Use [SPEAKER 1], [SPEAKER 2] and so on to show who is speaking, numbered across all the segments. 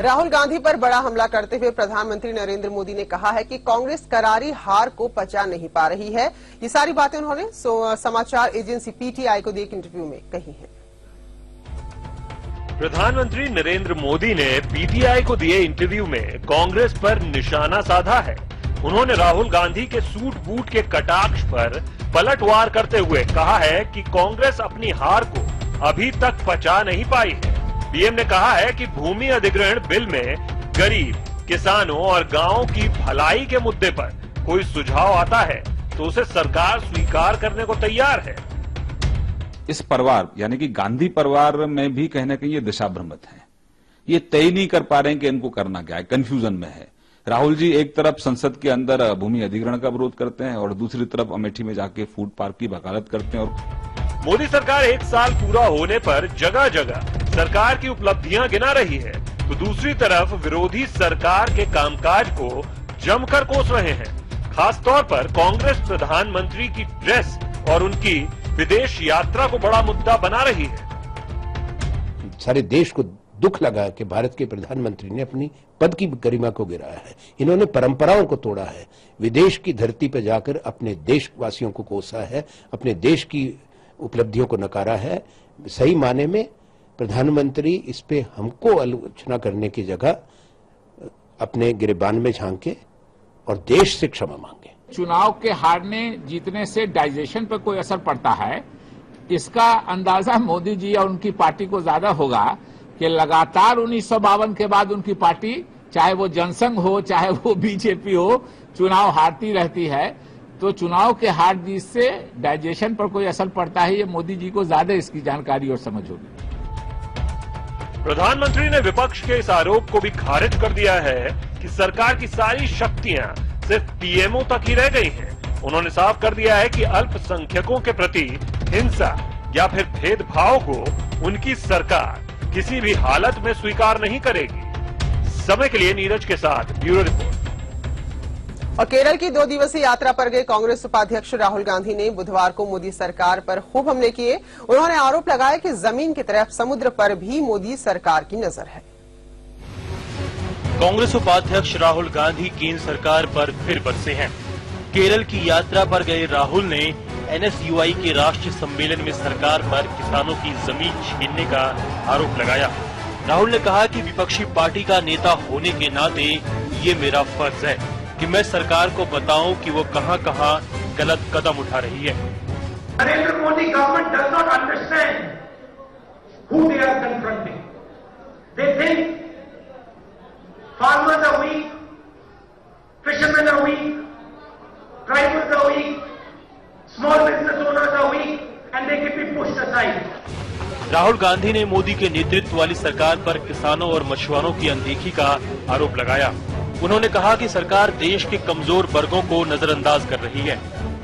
[SPEAKER 1] राहुल गांधी पर बड़ा हमला करते हुए प्रधानमंत्री नरेंद्र मोदी ने कहा है कि कांग्रेस करारी हार को पचा नहीं पा रही है। ये सारी बातें उन्होंने समाचार एजेंसी पीटीआई को दी एक इंटरव्यू में कही है।
[SPEAKER 2] प्रधानमंत्री नरेंद्र मोदी ने पीटीआई को दिए इंटरव्यू में कांग्रेस पर निशाना साधा है। उन्होंने राहुल गांधी के सूट बूट के कटाक्ष पर पलटवार करते हुए कहा है कि कांग्रेस अपनी हार को अभी तक पचा नहीं पाई है। पीएम ने कहा है कि भूमि अधिग्रहण बिल में गरीब, किसानों और गांवों की भलाई के मुद्दे पर कोई सुझाव आता है तो उसे सरकार स्वीकार करने को तैयार है।
[SPEAKER 3] इस परिवार यानी कि गांधी परिवार में भी कहीं ना कहीं ये दिशा भ्रमित है। ये तय नहीं कर पा रहे हैं कि इनको करना क्या है, कंफ्यूजन में है। राहुल जी एक तरफ संसद के अंदर भूमि अधिग्रहण का विरोध करते हैं और दूसरी तरफ अमेठी में जाके फूड पार्क की वकालत करते हैं। और
[SPEAKER 2] मोदी सरकार एक साल पूरा होने पर जगह जगह सरकार की उपलब्धियां गिना रही है तो दूसरी तरफ विरोधी सरकार के कामकाज को जमकर कोस रहे हैं। खासतौर पर कांग्रेस प्रधानमंत्री की ड्रेस और उनकी विदेश यात्रा को बड़ा मुद्दा बना रही है।
[SPEAKER 4] सारे देश को दुख लगा कि भारत के प्रधानमंत्री ने अपनी पद की गरिमा को गिराया है। इन्होंने परंपराओं को तोड़ा है, विदेश की धरती पर जाकर अपने देशवासियों को कोसा है, अपने देश की उपलब्धियों को नकारा है। सही माने में प्रधानमंत्री इस पे हमको आलोचना करने की जगह अपने गिरेबान में झांके और देश से क्षमा मांगे।
[SPEAKER 5] चुनाव के हारने जीतने से डाइजेशन पर कोई असर पड़ता है, इसका अंदाजा मोदी जी और उनकी पार्टी को ज्यादा होगा कि लगातार 1952 के बाद उनकी पार्टी, चाहे वो जनसंघ हो चाहे वो बीजेपी हो, चुनाव हारती रहती है। तो चुनाव के हार जीत से डाइजेशन पर कोई असर पड़ता है, ये मोदी जी को ज्यादा इसकी जानकारी और समझ होगी।
[SPEAKER 2] प्रधानमंत्री ने विपक्ष के इस आरोप को भी खारिज कर दिया है कि सरकार की सारी शक्तियां सिर्फ पीएमओ तक ही रह गई हैं। उन्होंने साफ कर दिया है कि अल्पसंख्यकों के प्रति हिंसा या फिर भेदभाव को उनकी सरकार किसी भी हालत में स्वीकार नहीं करेगी। समय के लिए नीरज के साथ ब्यूरो रिपोर्ट।
[SPEAKER 1] और केरल की 2 दिवसीय यात्रा पर गए कांग्रेस उपाध्यक्ष राहुल गांधी ने बुधवार को मोदी सरकार पर खूब हमले किए। उन्होंने आरोप लगाया कि जमीन की तरफ समुद्र पर भी मोदी सरकार की नजर है।
[SPEAKER 6] कांग्रेस उपाध्यक्ष राहुल गांधी केंद्र सरकार पर फिर बरसे हैं। केरल की यात्रा पर गए राहुल ने एनएसयूआई के राष्ट्रीय सम्मेलन में सरकार पर किसानों की जमीन छीनने का आरोप लगाया। राहुल ने कहा कि विपक्षी पार्टी का नेता होने के नाते ये मेरा फर्ज है कि मैं सरकार को बताऊं कि वो कहां-कहां गलत कदम उठा रही है।
[SPEAKER 7] Narendra Modi government does not understand who they are confronting. They think farmers are weak, fisherman are weak, tribals are weak, small business owners are weak and they can be pushed aside.
[SPEAKER 6] Rahul Gandhi ने मोदी के नेतृत्व वाली सरकार पर किसानों और मछुआरों की अनदेखी का आरोप लगाया। उन्होंने कहा कि सरकार देश के कमजोर वर्गों को नजरअंदाज कर रही है।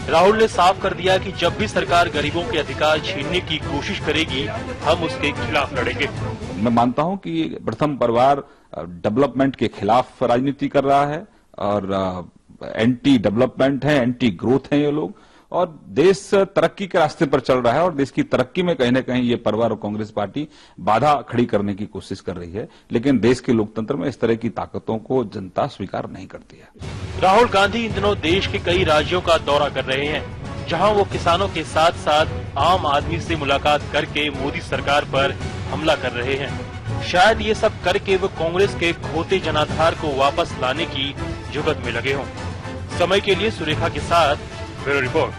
[SPEAKER 6] राहुल ने साफ कर दिया कि जब भी सरकार गरीबों के अधिकार छीनने की कोशिश करेगी, हम उसके खिलाफ लड़ेंगे।
[SPEAKER 3] मैं मानता हूं कि प्रथम परिवार डेवलपमेंट के खिलाफ राजनीति कर रहा है और एंटी डेवलपमेंट है, एंटी ग्रोथ है ये लोग, और देश तरक्की के रास्ते पर चल रहा है और देश की तरक्की में कहीं न कहीं ये परिवार और कांग्रेस पार्टी बाधा खड़ी करने की कोशिश कर रही है। लेकिन देश के लोकतंत्र में इस तरह की ताकतों को जनता स्वीकार नहीं करती है।
[SPEAKER 6] राहुल गांधी इन दिनों देश के कई राज्यों का दौरा कर रहे हैं, जहां वो किसानों के साथ साथ आम आदमी से मुलाकात करके मोदी सरकार पर हमला कर रहे हैं। शायद ये सब करके वो कांग्रेस के खोते जनाधार को वापस लाने की जुगत में लगे हों। समय के लिए सुरेखा के साथ ब्यूरो रिपोर्ट।